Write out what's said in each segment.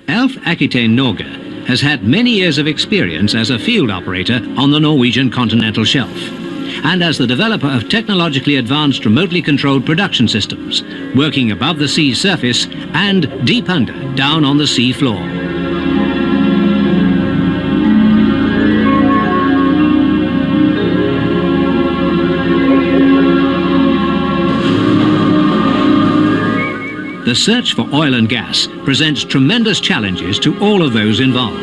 Alf Aquitaine Norge has had many years of experience as a field operator on the Norwegian continental shelf and as the developer of technologically advanced remotely controlled production systems, working above the sea's surface and deep under, down on the sea floor. The search for oil and gas presents tremendous challenges to all of those involved.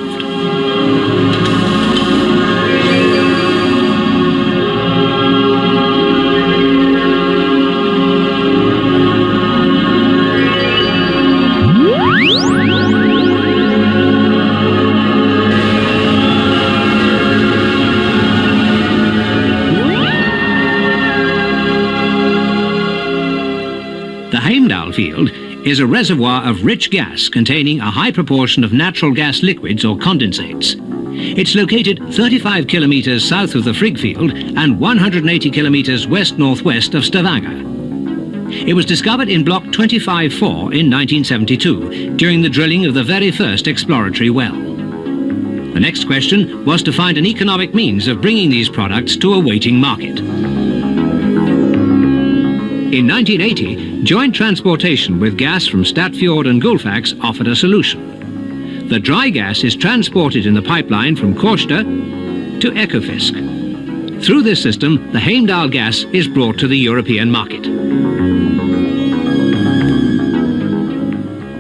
The Heimdal field is a reservoir of rich gas containing a high proportion of natural gas liquids or condensates. It's located 35 kilometers south of the Frigg field and 180 kilometers west-northwest of Stavanger. It was discovered in block 25-4 in 1972 during the drilling of the very first exploratory well. The next question was to find an economic means of bringing these products to a waiting market. In 1980, joint transportation with gas from Statfjord and Gullfaks offered a solution. The dry gas is transported in the pipeline from Første to Ekofisk. Through this system, the Heimdal gas is brought to the European market.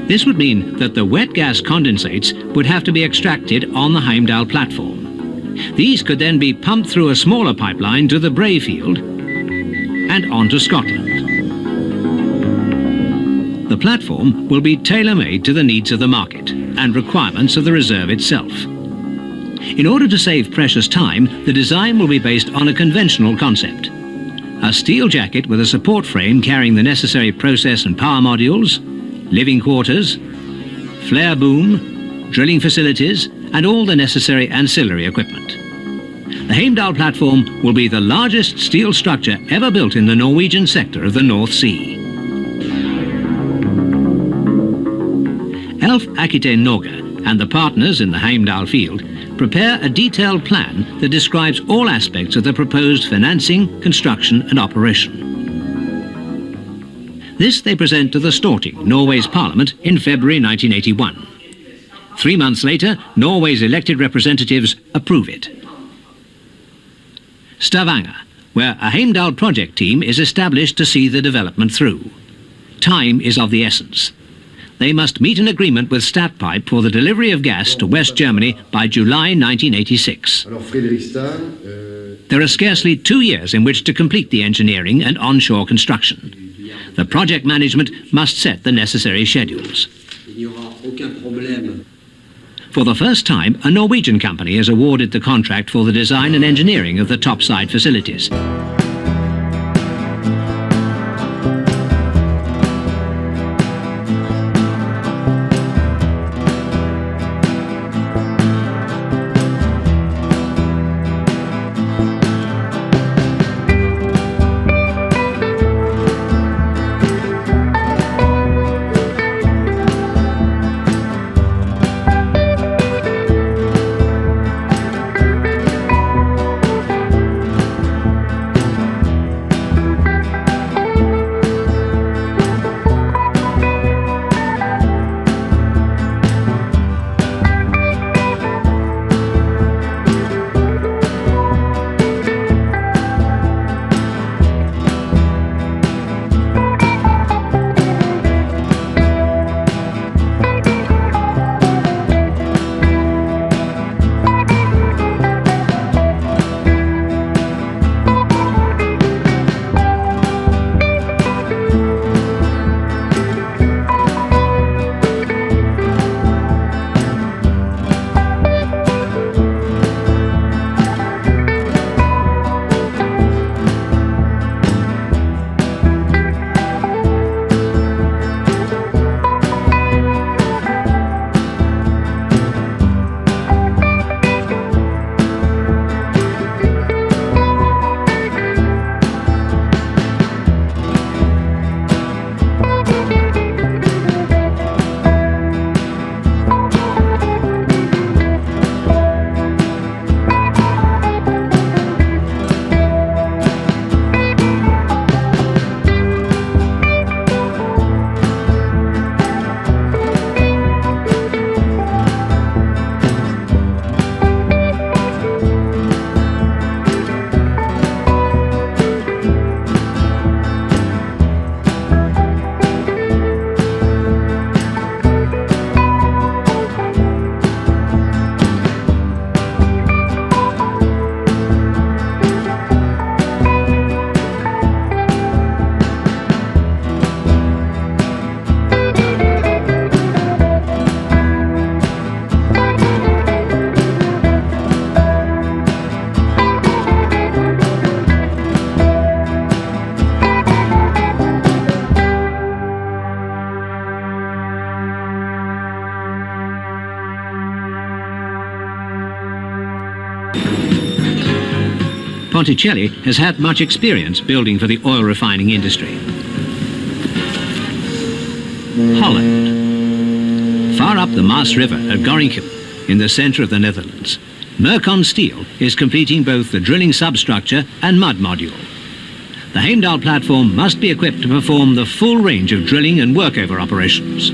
This would mean that the wet gas condensates would have to be extracted on the Heimdal platform. These could then be pumped through a smaller pipeline to the Bray field and on to Scotland. The platform will be tailor-made to the needs of the market and requirements of the reserve itself. In order to save precious time, the design will be based on a conventional concept. A steel jacket with a support frame carrying the necessary process and power modules, living quarters, flare boom, drilling facilities, and all the necessary ancillary equipment. The Heimdal platform will be the largest steel structure ever built in the Norwegian sector of the North Sea. Alf Aquitaine Norge and the partners in the Heimdal field prepare a detailed plan that describes all aspects of the proposed financing, construction and operation. This they present to the Storting, Norway's parliament, in February 1981. 3 months later, Norway's elected representatives approve it. Stavanger, where a Heimdal project team is established to see the development through. Time is of the essence. They must meet an agreement with Statpipe for the delivery of gas to West Germany by July 1986. There are scarcely 2 years in which to complete the engineering and onshore construction. The project management must set the necessary schedules. For the first time, a Norwegian company is awarded the contract for the design and engineering of the topside facilities. Ponticelli has had much experience building for the oil refining industry. Holland. Far up the Maas River at Gorinchem, in the centre of the Netherlands, Mercon Steel is completing both the drilling substructure and mud module. The Heimdal platform must be equipped to perform the full range of drilling and workover operations.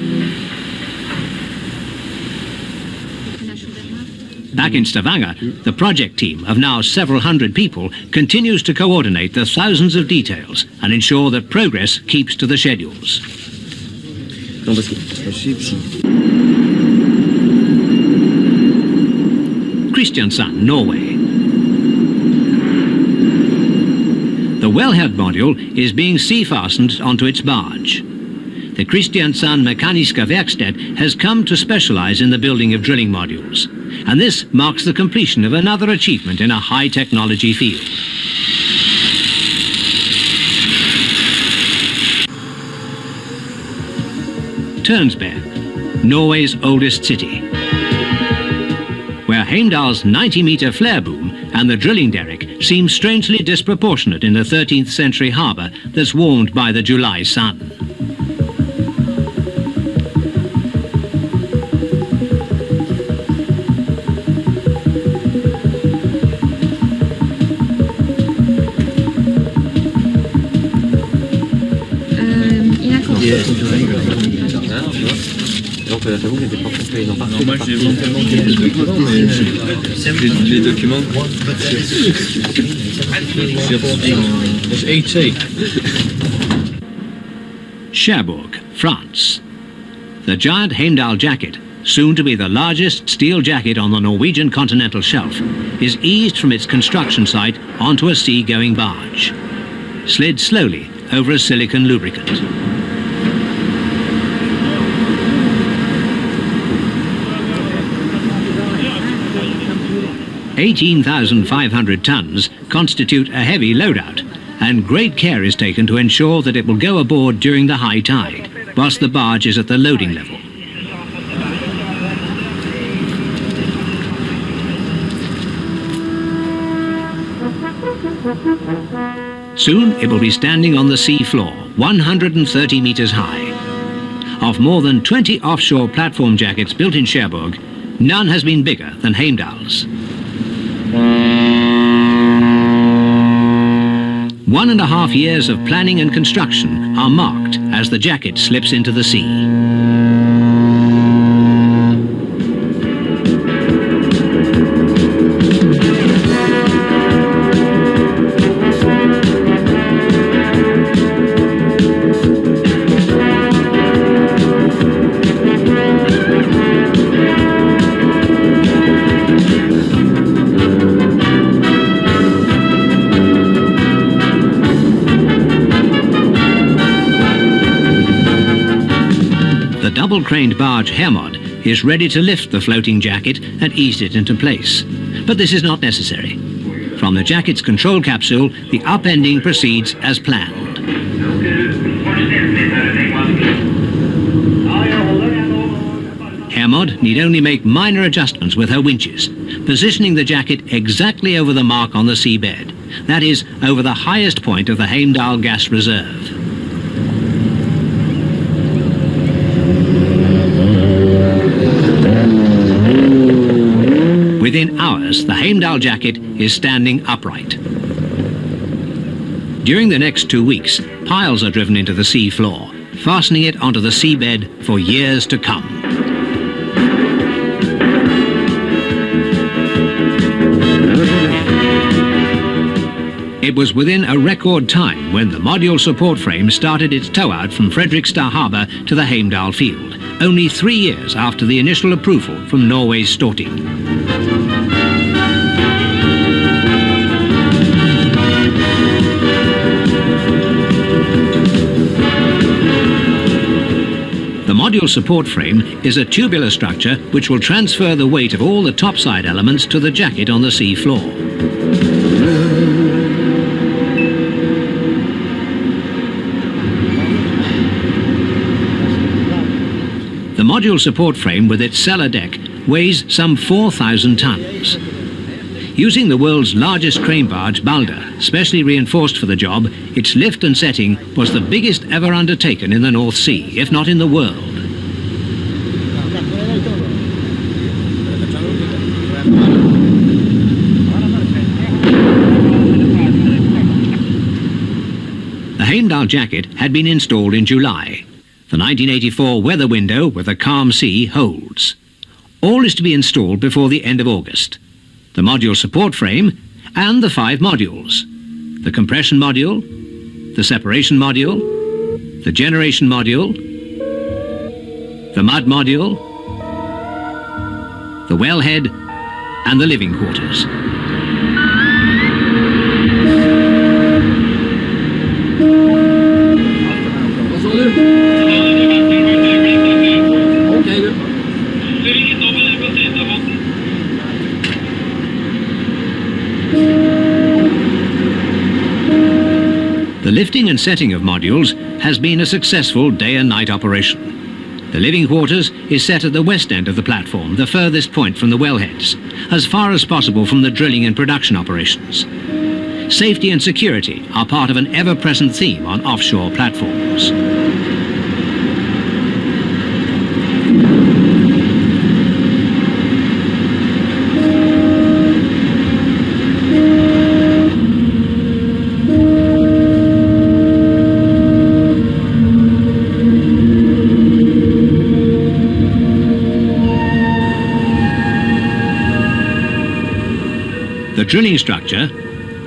Back in Stavanger, the project team of now several hundred people continues to coordinate the thousands of details and ensure that progress keeps to the schedules. Kristiansand, Norway. The wellhead module is being sea-fastened onto its barge. The Kristiansand Mekaniska Verksted has come to specialize in the building of drilling modules, and this marks the completion of another achievement in a high-technology field. Tønsberg, Norway's oldest city, where Heimdal's 90-meter flare boom and the drilling derrick seem strangely disproportionate in the 13th century harbour that's warmed by the July sun. J'avoue que j'étais pas complet, ils ont pas fait. Moi j'ai éventuellement quelques documents, mais les documents. Cherbourg, France. The giant Heimdal jacket, soon to be the largest steel jacket on the Norwegian continental shelf, is eased from its construction site onto a sea-going barge, slid slowly over a silicon lubricant. 18,500 tons constitute a heavy loadout, and great care is taken to ensure that it will go aboard during the high tide, whilst the barge is at the loading level. Soon it will be standing on the sea floor, 130 meters high. Of more than 20 offshore platform jackets built in Cherbourg, none has been bigger than Heimdal's. 1.5 years of planning and construction are marked as the jacket slips into the sea. The double-craned barge Hermod is ready to lift the floating jacket and ease it into place. But this is not necessary. From the jacket's control capsule, the upending proceeds as planned. Hermod need only make minor adjustments with her winches, positioning the jacket exactly over the mark on the seabed. That is, over the highest point of the Heimdal gas reserve. Within hours, the Heimdal jacket is standing upright. During the next 2 weeks, piles are driven into the sea floor, fastening it onto the seabed for years to come. It was within a record time when the module support frame started its tow out from Fredrikstad Harbour to the Heimdal field, only 3 years after the initial approval from Norway's Storting. The module support frame is a tubular structure which will transfer the weight of all the topside elements to the jacket on the sea floor. The module support frame with its cellar deck weighs some 4,000 tons. Using the world's largest crane barge, Balder, specially reinforced for the job, its lift and setting was the biggest ever undertaken in the North Sea, if not in the world. The Heimdal jacket had been installed in July. The 1984 weather window with a calm sea holds. All is to be installed before the end of August. The module support frame and the 5 modules. The compression module, the separation module, the generation module, the mud module, the wellhead and the living quarters. The lifting and setting of modules has been a successful day and night operation. The living quarters is set at the west end of the platform, the furthest point from the wellheads, as far as possible from the drilling and production operations. Safety and security are part of an ever-present theme on offshore platforms. The drilling structure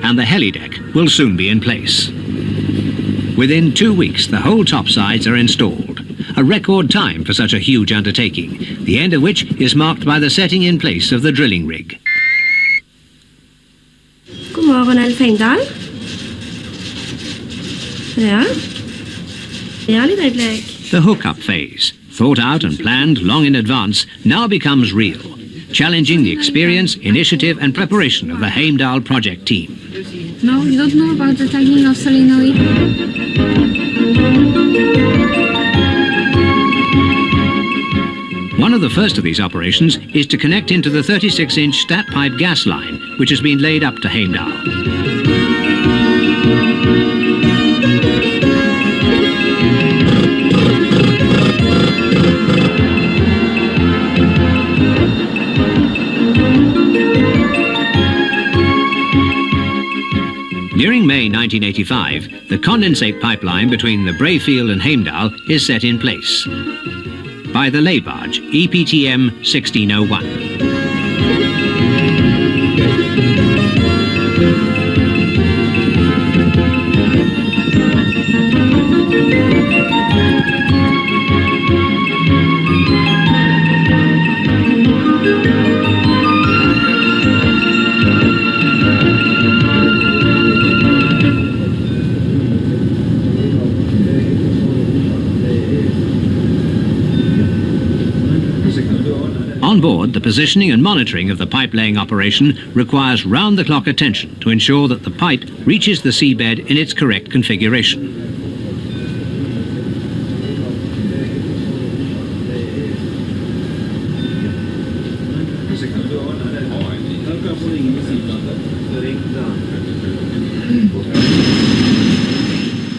and the helideck will soon be in place. Within 2 weeks, the whole topsides are installed, a record time for such a huge undertaking, the end of which is marked by the setting in place of the drilling rig. God morgen, Heimdal. Ja. Ja, litt øyeblikk. The hookup phase, thought out and planned long in advance, now becomes real, challenging the experience, initiative and preparation of the Heimdal project team. No, you don't know about the tagging of solenoid? One of the first of these operations is to connect into the 36-inch stat pipe gas line, which has been laid up to Heimdal. During May 1985, the condensate pipeline between the Brayfield and Heimdal is set in place by the lay barge EPTM 1601. On board, the positioning and monitoring of the pipe-laying operation requires round-the-clock attention to ensure that the pipe reaches the seabed in its correct configuration.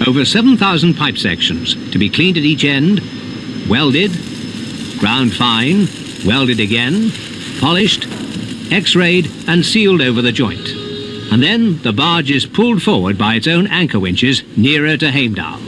Over 7,000 pipe sections to be cleaned at each end, welded, ground fine, welded again, polished, x-rayed and sealed over the joint. And then the barge is pulled forward by its own anchor winches nearer to Heimdal.